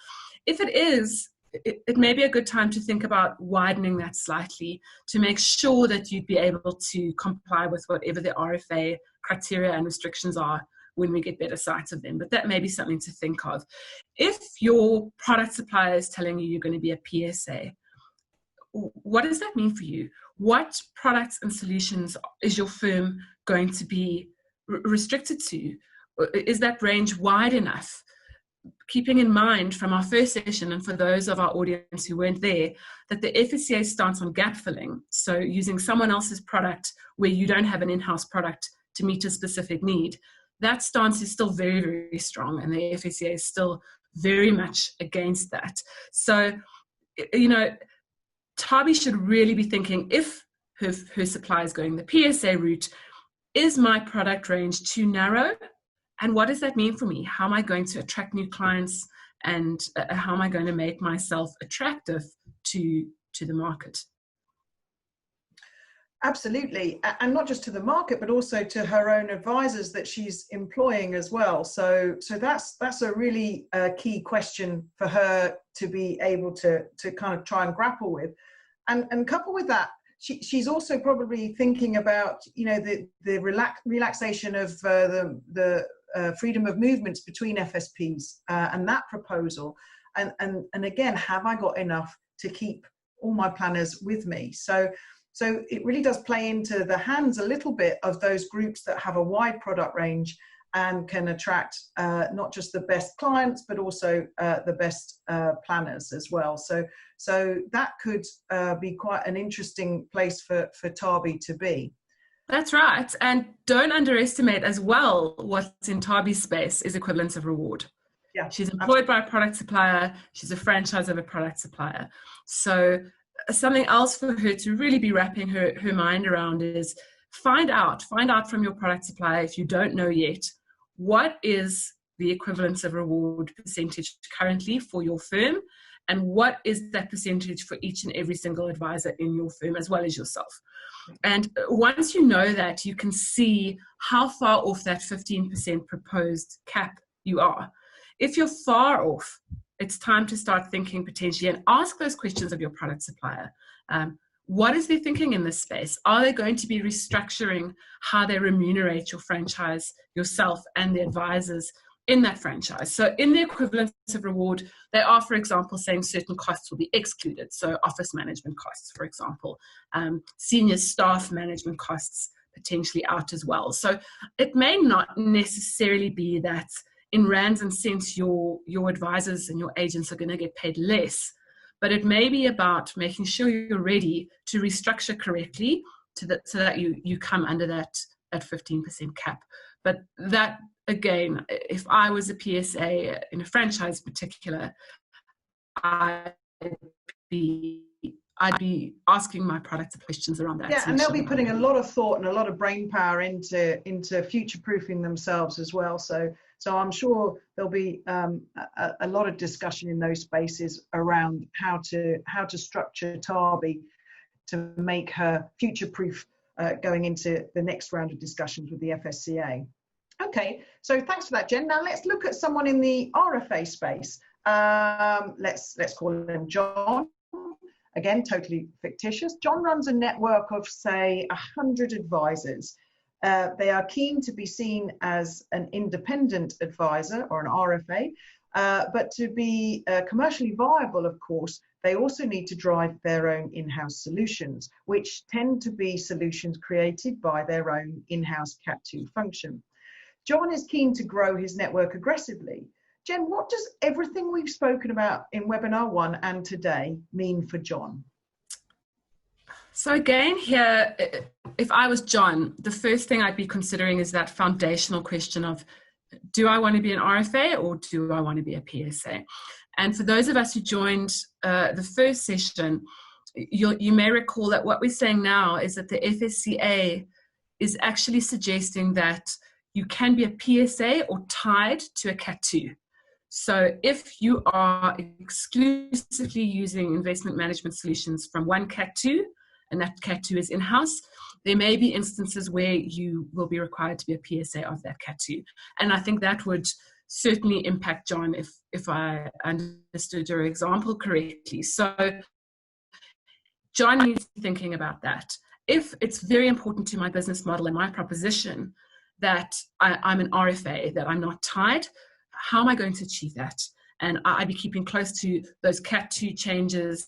B: If it is, it may be a good time to think about widening that slightly to make sure that you'd be able to comply with whatever the RFA criteria and restrictions are when we get better sight of them. But that may be something to think of. If your product supplier is telling you you're going to be a PSA, what does that mean for you? What products and solutions is your firm going to be restricted to? Is that range wide enough? Keeping in mind from our first session, and for those of our audience who weren't there, that the FECA stance on gap filling, so using someone else's product where you don't have an in-house product to meet a specific need, that stance is still very, very strong, and the FECA is still very much against that. So, Tarby should really be thinking, if her supply is going the PSA route, is my product range too narrow? And what does that mean for me? How am I going to attract new clients, and how am I going to make myself attractive to the market?
A: Absolutely. And not just to the market, but also to her own advisors that she's employing as well. So that's a really key question for her to be able to kind of try and grapple with. And coupled with that, she's also probably thinking about, the relaxation of the freedom of movements between FSPs and that proposal. And again, have I got enough to keep all my planners with me? So it really does play into the hands a little bit of those groups that have a wide product range and can attract not just the best clients, but also the best planners as well. So that could be quite an interesting place for Tarby to be.
B: That's right. And don't underestimate as well what's in Tarby's space is equivalence of reward.
A: Yeah,
B: she's employed by a product supplier. She's a franchise of a product supplier. So something else for her to really be wrapping her mind around is find out from your product supplier, if you don't know yet, what is the equivalence of reward percentage currently for your firm, and what is that percentage for each and every single advisor in your firm as well as yourself. And once you know that, you can see how far off that 15% proposed cap you are. If you're far off, it's time to start thinking potentially and ask those questions of your product supplier. What is their thinking in this space? Are they going to be restructuring how they remunerate your franchise, yourself, and the advisors in that franchise? So in the equivalence of reward, they are, for example, saying certain costs will be excluded. So office management costs, for example, senior staff management costs potentially out as well. So it may not necessarily be that in rands and cents your advisors and your agents are going to get paid less, but it may be about making sure you're ready to restructure correctly so that you come under that 15% cap. But that, again, if I was a PSA in a franchise in particular, I'd be asking my products questions around that.
A: Yeah, and they'll be putting a lot of thought and a lot of brain power into future-proofing themselves as well. So I'm sure there'll be a lot of discussion in those spaces around how to structure Tabi to make her future-proof going into the next round of discussions with the FSCA. Okay, so thanks for that, Jen. Now let's look at someone in the RFA space. Let's call him John. Again, totally fictitious. John runs a network of, say, 100 advisors. They are keen to be seen as an independent advisor or an RFA, but to be commercially viable, of course, they also need to drive their own in-house solutions, which tend to be solutions created by their own in-house Cat 2 function. John is keen to grow his network aggressively. Jen, what does everything we've spoken about in webinar 1 and today mean for John?
B: So again here, if I was John, the first thing I'd be considering is that foundational question of, do I want to be an RFA or do I want to be a PSA? And for those of us who joined the first session, you may recall that what we're saying now is that the FSCA is actually suggesting that you can be a PSA or tied to a Cat 2. So if you are exclusively using investment management solutions from one Cat 2, and that Cat 2 is in-house, there may be instances where you will be required to be a PSA of that Cat 2. And I think that would certainly impact John if I understood your example correctly. So John needs to be thinking about that. If it's very important to my business model and my proposition that I'm an RFA, that I'm not tied, how am I going to achieve that? And I'd be keeping close to those Cat 2 changes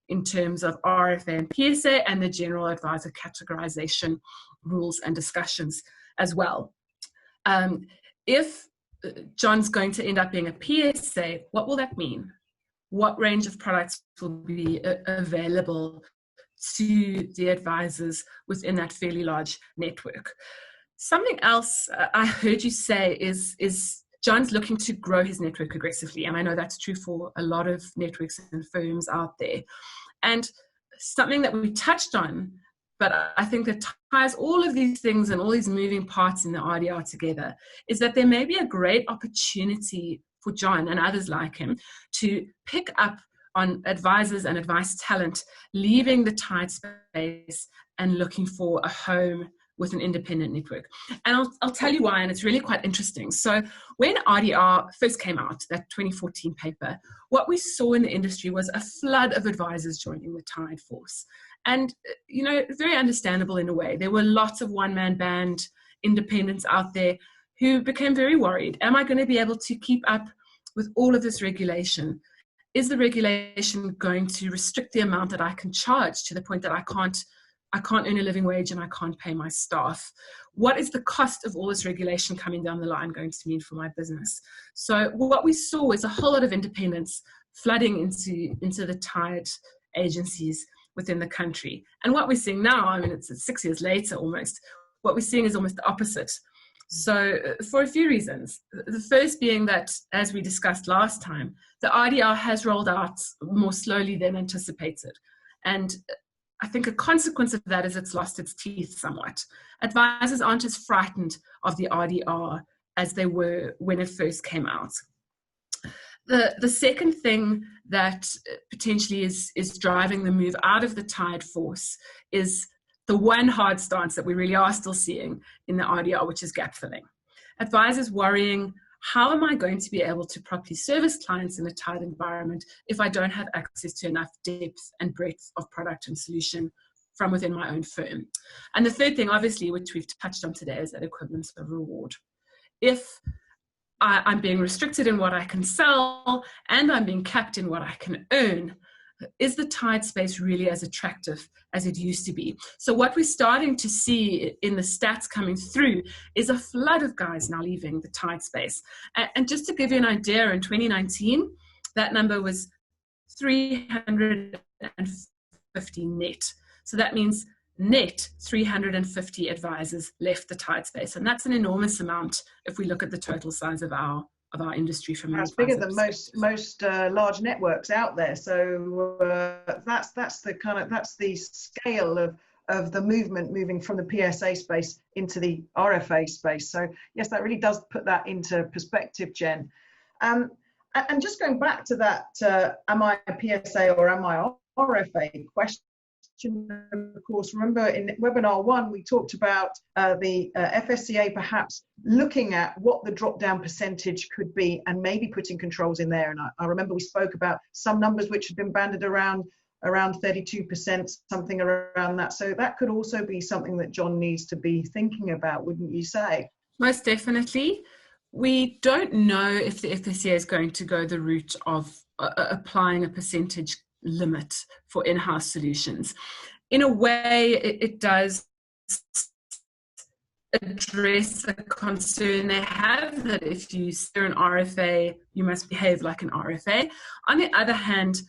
B: in terms of RFA and PSA and the general advisor categorization rules and discussions as well. If John's going to end up being a PSA, what will that mean? What range of products will be available to the advisors within that fairly large network? Something else I heard you say is John's looking to grow his network aggressively. And I know that's true for a lot of networks and firms out there. And something that we touched on, but I think that ties all of these things and all these moving parts in the RDR together, is that there may be a great opportunity for John and others like him to pick up on advisors and advice talent, leaving the tied space and looking for a home with an independent network. And I'll tell you why, and it's really quite interesting. So when RDR first came out, that 2014 paper, what we saw in the industry was a flood of advisors joining the tied force. And, you know, very understandable in a way. There were lots of one-man band independents out there who became very worried. Am I going to be able to keep up with all of this regulation? Is the regulation going to restrict the amount that I can charge to the point that I can't earn a living wage and I can't pay my staff? What is the cost of all this regulation coming down the line going to mean for my business? So what we saw was a whole lot of independents flooding into the tied agencies within the country. And what we're seeing now, I mean, it's 6 years later almost, what we're seeing is almost the opposite. So for a few reasons. The first being that, as we discussed last time, the RDR has rolled out more slowly than anticipated. And I think a consequence of that is it's lost its teeth somewhat. Advisors aren't as frightened of the RDR as they were when it first came out. The second thing that potentially is driving the move out of the tide force is the one hard stance that we really are still seeing in the RDR, which is gap filling. Advisors worrying, how am I going to be able to properly service clients in a tight environment if I don't have access to enough depth and breadth of product and solution from within my own firm? And the third thing, obviously, which we've touched on today, is that equivalence of reward. If I'm being restricted in what I can sell and I'm being capped in what I can earn, is the tide space really as attractive as it used to be? So what we're starting to see in the stats coming through is a flood of guys now leaving the tide space. And just to give you an idea, in 2019, that number was 350 net. So that means net 350 advisors left the tide space. And that's an enormous amount if we look at the total size of our industry. From
A: that's bigger than most large networks out there. So that's the scale of the moving from the PSA space into the RFA space. So yes, that really does put that into perspective, Jen. And just going back to that, am I a PSA or am I a RFA question? Of course, remember in webinar 1 we talked about the FSCA perhaps looking at what the drop down percentage could be and maybe putting controls in there. And I remember we spoke about some numbers which had been banded around 32%, something around that. So that could also be something that John needs to be thinking about, wouldn't you say?
B: Most definitely. We don't know if the FSCA is going to go the route of applying a percentage limit for in-house solutions. In a way, it does address a concern they have that if you are an RFA, you must behave like an RFA. On the other hand,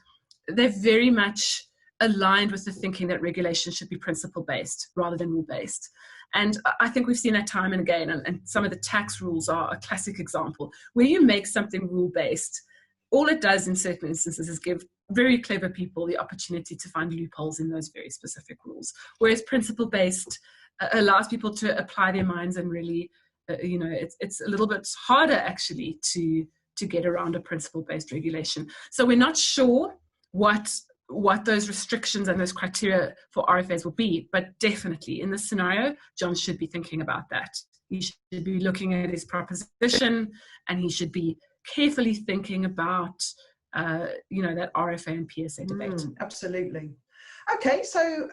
B: they're very much aligned with the thinking that regulation should be principle-based rather than rule-based. And I think we've seen that time and again, and some of the tax rules are a classic example. Where you make something rule-based, all it does in certain instances is give very clever people the opportunity to find loopholes in those very specific rules. Whereas principle-based allows people to apply their minds and really, it's a little bit harder actually to get around a principle-based regulation. So we're not sure what those restrictions and those criteria for RFAs will be, but definitely in this scenario, John should be thinking about that. He should be looking at his proposition and he should be carefully thinking about that RFA and PSA debate.
A: Absolutely. Okay, so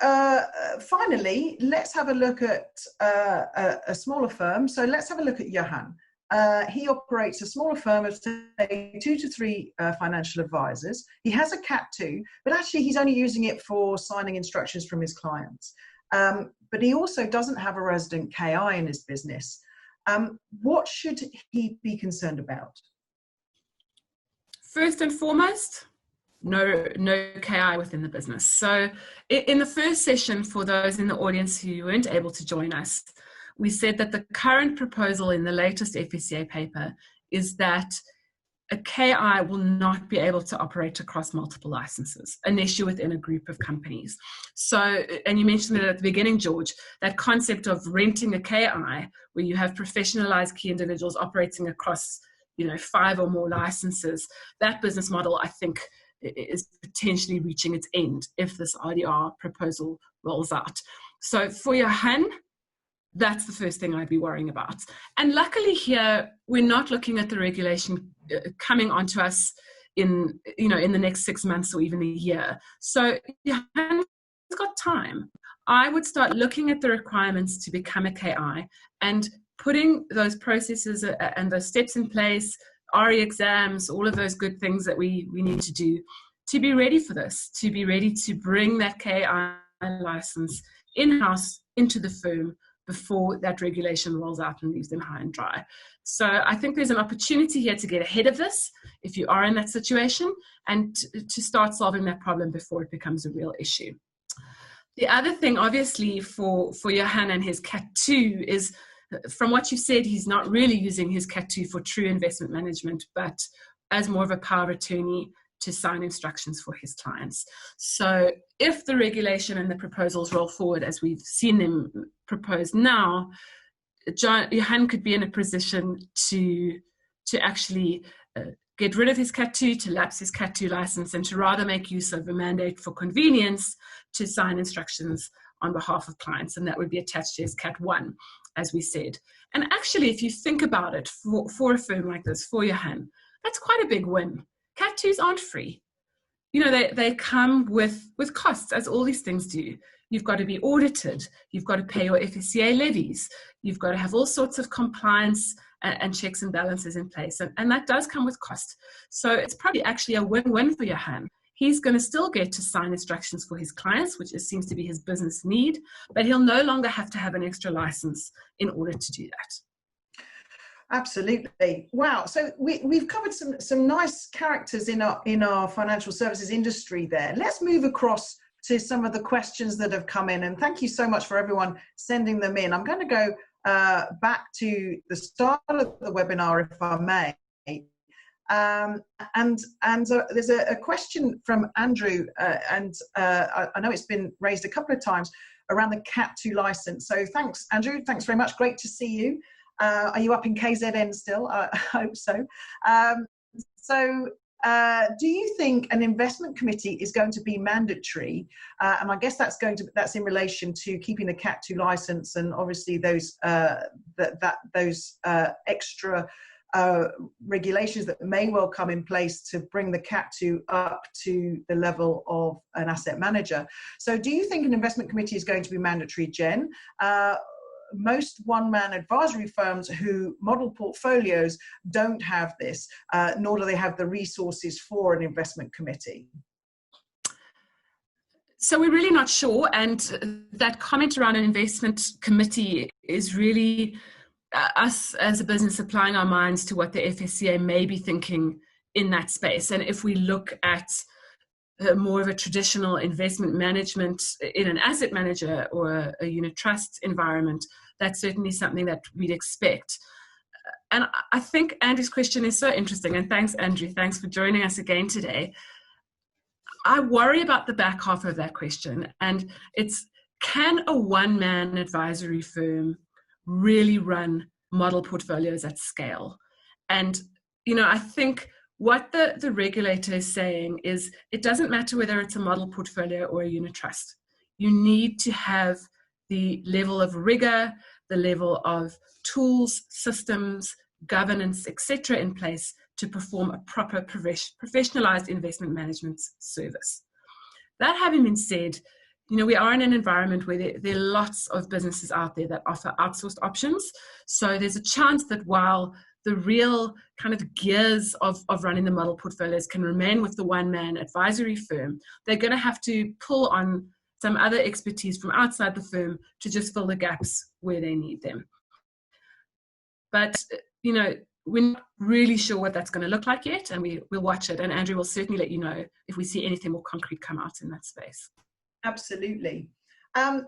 A: finally, let's have a look at a smaller firm. So let's have a look at Johan. He operates a smaller firm of, say, 2 to 3 financial advisors. He has a Cat 2, but actually he's only using it for signing instructions from his clients. But he also doesn't have a resident KI in his business. What should he be concerned about?
B: First and foremost, no KI within the business. So in the first session, for those in the audience who weren't able to join us, we said that the current proposal in the latest FECA paper is that a KI will not be able to operate across multiple licenses unless you're within a group of companies. So, and you mentioned it at the beginning, George, that concept of renting a KI where you have professionalized key individuals operating across 5 or more licenses, that business model, I think, is potentially reaching its end if this RDR proposal rolls out. So for Johan, that's the first thing I'd be worrying about. And luckily here, we're not looking at the regulation coming onto us in the next 6 months or even a year. So Johan's got time. I would start looking at the requirements to become a KI and putting those processes and those steps in place, RE exams, all of those good things that we need to do to be ready for this, to be ready to bring that KI license in-house into the firm before that regulation rolls out and leaves them high and dry. So I think there's an opportunity here to get ahead of this if you are in that situation and to start solving that problem before it becomes a real issue. The other thing, obviously, for Johan and his Cat 2 is, from what you've said, he's not really using his Cat 2 for true investment management, but as more of a power of attorney to sign instructions for his clients. So if the regulation and the proposals roll forward as we've seen them proposed now, Johan could be in a position to actually get rid of his Cat 2, to lapse his Cat 2 license, and to rather make use of a mandate for convenience to sign instructions on behalf of clients, and that would be attached to his Cat 1, as we said. And actually, if you think about it, for a firm like this, for Johan, that's quite a big win. Cat 2s aren't free. You know, they come with costs, as all these things do. You've got to be audited. You've got to pay your FECA levies. You've got to have all sorts of compliance and checks and balances in place. And that does come with cost. So it's probably actually a win-win for Johan. He's going to still get to sign instructions for his clients, which seems to be his business need, but he'll no longer have to have an extra license in order to do that.
A: Absolutely. Wow. So we've covered some nice characters in our financial services industry there. Let's move across to some of the questions that have come in. And thank you so much for everyone sending them in. I'm going to go back to the start of the webinar, if I may. There's a question from Andrew, I know it's been raised a couple of times around the Cat 2 license. So thanks, Andrew. Thanks very much. Great to see you. Are you up in KZN still? I hope so. Do you think an investment committee is going to be mandatory? And I guess that's in relation to keeping the Cat 2 license, and obviously those extra regulations that may well come in place to bring the Cat 2 up to the level of an asset manager. So do you think an investment committee is going to be mandatory, Jen? Most one-man advisory firms who model portfolios don't have this, nor do they have the resources for an investment committee.
B: So we're really not sure, and that comment around an investment committee is really us as a business applying our minds to what the FSCA may be thinking in that space. And if we look at more of a traditional investment management in an asset manager or a unit trust environment, that's certainly something that we'd expect. And I think Andrew's question is so interesting. And thanks, Andrew. Thanks for joining us again today. I worry about the back half of that question. And it's, can a one-man advisory firm really run model portfolios at scale? And, you know, I think what the regulator is saying is it doesn't matter whether it's a model portfolio or a unit trust. You need to have the level of rigor, the level of tools, systems, governance, etc. in place to perform a proper professionalized investment management service. That having been said, you know, we are in an environment where there are lots of businesses out there that offer outsourced options. So there's a chance that while the real kind of gears of running the model portfolios can remain with the one-man advisory firm, they're going to have to pull on some other expertise from outside the firm to just fill the gaps where they need them. But, you know, we're not really sure what that's going to look like yet, and we'll watch it. And Andrew will certainly let you know if we see anything more concrete come out in that space.
A: Absolutely.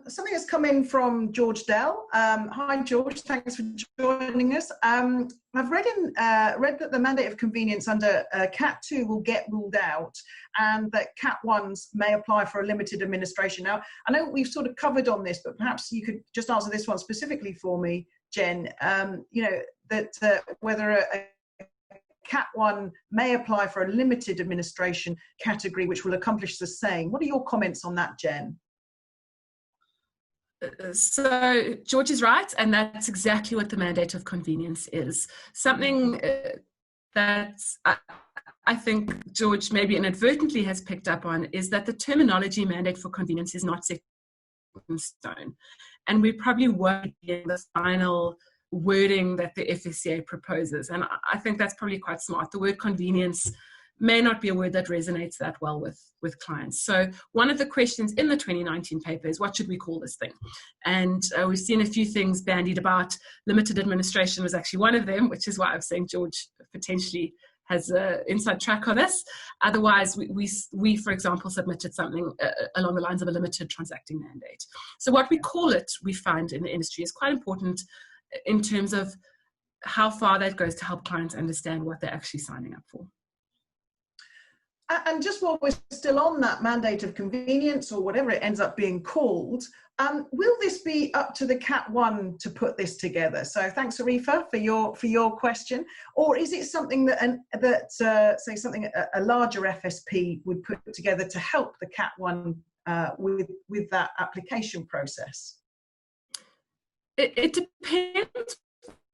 A: Something has come in from George Dell. Hi, George. Thanks for joining us. I've read that the mandate of convenience under Cat 2 will get ruled out, and that Cat 1s may apply for a limited administration. Now, I know we've sort of covered on this, but perhaps you could just answer this one specifically for me, Jen. You know, that whether a Cat 1 may apply for a limited administration category, which will accomplish the same. What are your comments on that, Jen?
B: So George is right, and that's exactly what the mandate of convenience is. Something that I think George maybe inadvertently has picked up on is that the terminology mandate for convenience is not set in stone. And we probably won't get the final wording that the FECA proposes. And I think that's probably quite smart. The word convenience may not be a word that resonates that well with clients. So one of the questions in the 2019 paper is, what should we call this thing? And we've seen a few things bandied about. Limited administration was actually one of them, which is why I'm saying George potentially has an inside track on this. Otherwise, we for example, submitted something along the lines of a limited transacting mandate. So what we call it, we find in the industry, is quite important in terms of how far that goes to help clients understand what they're actually signing up for.
A: And just while we're still on that mandate of convenience, or whatever it ends up being called, will this be up to the Cat 1 to put this together? So thanks, Arifa, for your question. Or is it something that say something a larger FSP would put together to help the Cat 1 with that application process?
B: It depends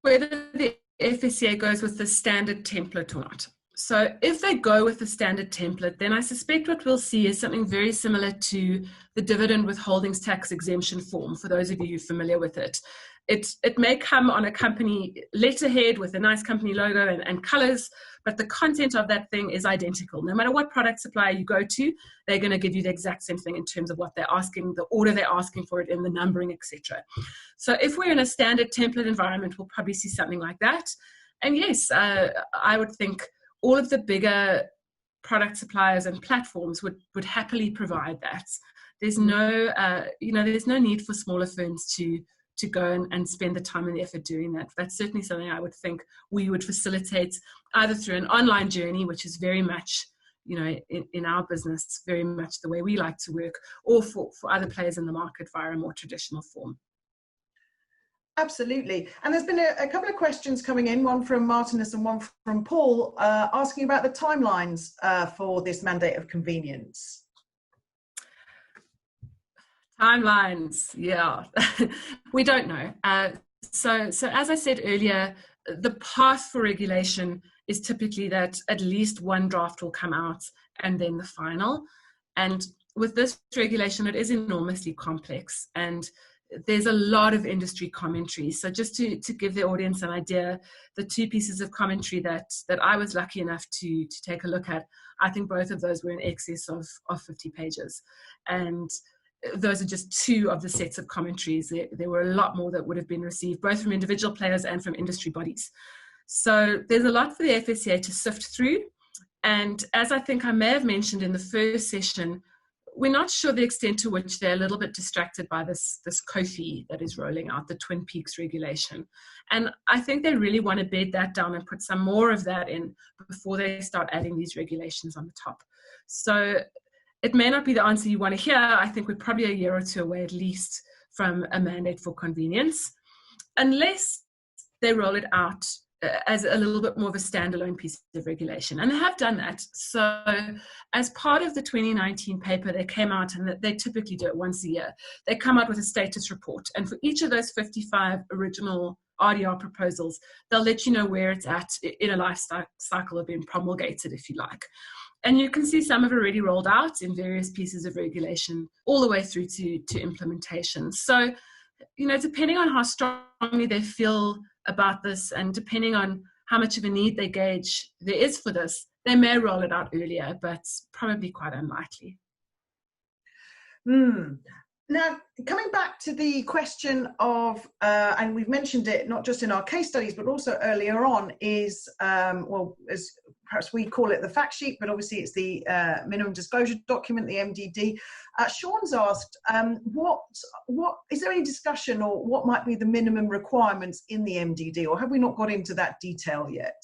B: whether the FECA goes with the standard template or not. So if they go with the standard template, then I suspect what we'll see is something very similar to the dividend withholdings tax exemption form, for those of you who are familiar with it. It may come on a company letterhead with a nice company logo and colors, but the content of that thing is identical. No matter what product supplier you go to, they're going to give you the exact same thing in terms of what they're asking, the order they're asking for it in, the numbering, etc. So if we're in a standard template environment, we'll probably see something like that. And yes, I would think all of the bigger product suppliers and platforms would happily provide that. There's no, there's no need for smaller firms to go and spend the time and the effort doing that. That's certainly something I would think we would facilitate either through an online journey, which is very much, in our business, very much the way we like to work, or for other players in the market via a more traditional form.
A: Absolutely. And there's been a couple of questions coming in, one from Martinus and one from Paul, asking about the timelines for this mandate of convenience.
B: Timelines, yeah. We don't know. So as I said earlier, the path for regulation is typically that at least one draft will come out and then the final. And with this regulation, it is enormously complex, and there's a lot of industry commentary. So just to give the audience an idea, the two pieces of commentary that I was lucky enough to take a look at, I think both of those were in excess of 50 pages. And those are just two of the sets of commentaries. There were a lot more that would have been received, both from individual players and from industry bodies. So there's a lot for the FECA to sift through. And as I think I may have mentioned in the first session, we're not sure the extent to which they're a little bit distracted by this COFI that is rolling out, the Twin Peaks regulation. And I think they really want to bed that down and put some more of that in before they start adding these regulations on the top. So it may not be the answer you want to hear. I think we're probably a year or two away at least from a mandate for convenience, unless they roll it out as a little bit more of a standalone piece of regulation. And they have done that. So as part of the 2019 paper, they came out, and they typically do it once a year. They come out with a status report. And for each of those 55 original RDR proposals, they'll let you know where it's at in a life cycle of being promulgated, if you like. And you can see some have already rolled out in various pieces of regulation, all the way through to implementation. So, depending on how strongly they feel about this, and depending on how much of a need they gauge there is for this, they may roll it out earlier, but probably quite unlikely.
A: Now, coming back to the question of, and we've mentioned it not just in our case studies, but also earlier on, is, as perhaps we call it the fact sheet, but obviously it's the minimum disclosure document, the MDD. Sean's asked, what is there any discussion, or what might be the minimum requirements in the MDD, or have we not got into that detail yet?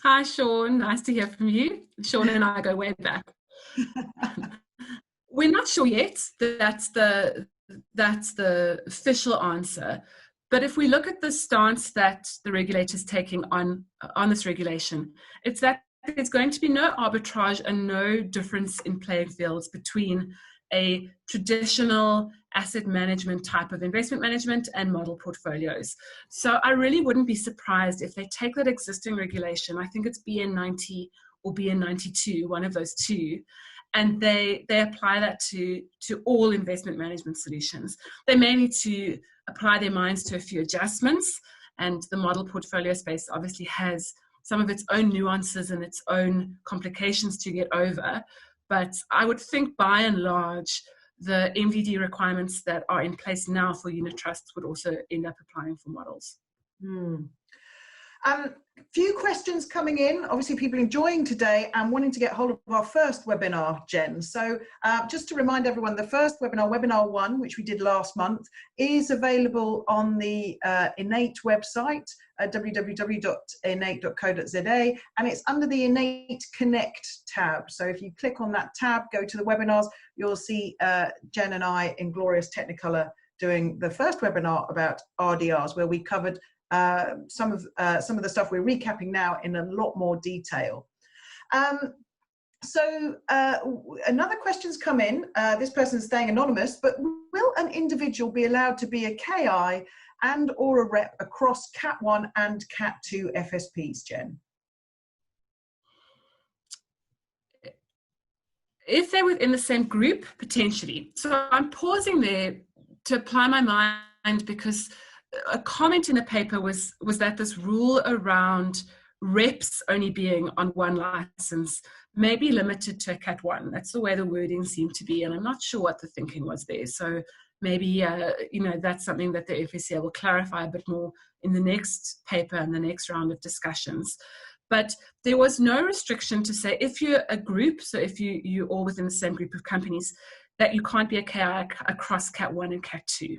B: Hi, Sean. Nice to hear from you. Sean and I go way back. We're not sure yet. That's the official answer. But if we look at the stance that the regulator is taking on this regulation, it's that there's going to be no arbitrage and no difference in playing fields between a traditional asset management type of investment management and model portfolios. So I really wouldn't be surprised if they take that existing regulation, I think it's BN 90 or BN 92, one of those two, and they apply that to all investment management solutions. They may need to apply their minds to a few adjustments, and the model portfolio space obviously has some of its own nuances and its own complications to get over. But I would think by and large, the MDD requirements that are in place now for unit trusts would also end up applying for models.
A: Few questions coming in, obviously people enjoying today and wanting to get hold of our first webinar, Jen. So just to remind everyone, the first webinar, webinar 1, which we did last month, is available on the Innate website, www.innate.co.za, and it's under the Innate Connect tab. So if you click on that tab, go to the webinars, you'll see Jen and I in glorious Technicolor doing the first webinar about RDRs, where we covered some of the stuff we're recapping now in a lot more detail. Another question's come in. This person's staying anonymous, but will an individual be allowed to be a KI and or a rep across Cat 1 and Cat 2 FSPs, Jen?
B: If they're within the same group, potentially. So I'm pausing there to apply my mind, because a comment in the paper was that this rule around reps only being on one license may be limited to a Cat 1. That's the way the wording seemed to be, and I'm not sure what the thinking was there. So maybe, that's something that the FECA will clarify a bit more in the next paper and the next round of discussions. But there was no restriction to say if you're a group, so if you're all within the same group of companies, that you can't be a KI across Cat 1 and Cat 2.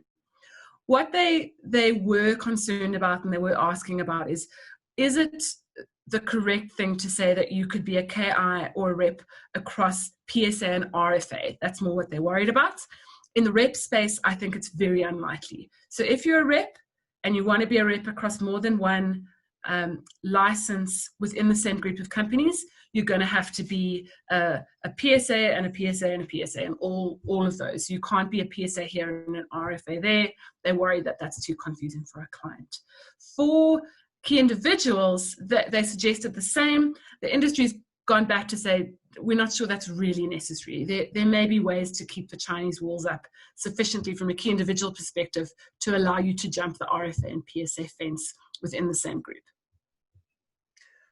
B: What they were concerned about and they were asking about is it the correct thing to say that you could be a KI or a rep across PSA and RFA? That's more what they're worried about. In the rep space, I think it's very unlikely. So if you're a rep and you want to be a rep across more than one license within the same group of companies, you're going to have to be a PSA and a PSA and a PSA and all of those. You can't be a PSA here and an RFA there. They worry that that's too confusing for a client. For key individuals, they suggested the same. The industry's gone back to say, we're not sure that's really necessary. There may be ways to keep the Chinese walls up sufficiently from a key individual perspective to allow you to jump the RFA and PSA fence within the same group.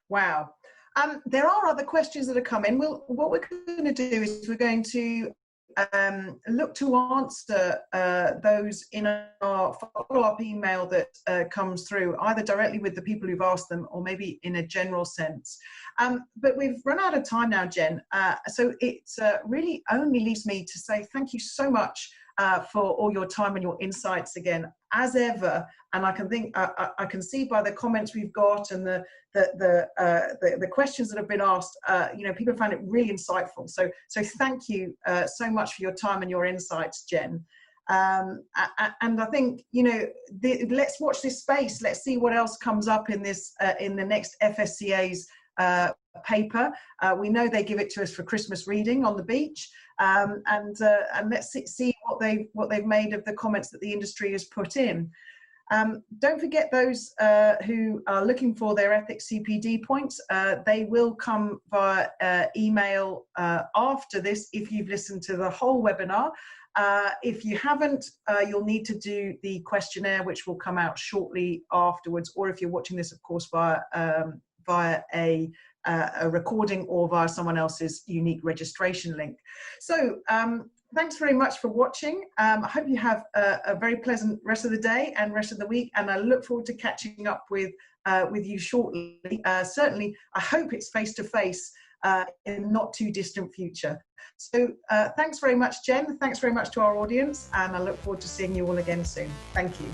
A: Wow. There are other questions that are coming. What we're going to do is we're going to look to answer those in our follow-up email that comes through, either directly with the people who've asked them or maybe in a general sense. But we've run out of time now, Jen. So it really only leaves me to say thank you so much for all your time and your insights again, as ever. And I can see by the comments we've got and the questions that have been asked, people found it really insightful. So thank you so much for your time and your insights, Jen. And I think, let's watch this space. Let's see what else comes up in this in the next FSCA's paper. We know they give it to us for Christmas reading on the beach, and let's see what they've made of the comments that the industry has put in. Don't forget those who are looking for their ethics CPD points. They will come via email after this if you've listened to the whole webinar. If you haven't, you'll need to do the questionnaire, which will come out shortly afterwards, or if you're watching this, of course, via a recording or via someone else's unique registration link. So thanks very much for watching. I hope you have a very pleasant rest of the day and rest of the week, and I look forward to catching up with you shortly. Certainly, I hope it's face-to-face in not too distant future. So thanks very much, Jen. Thanks very much to our audience, and I look forward to seeing you all again soon. Thank you.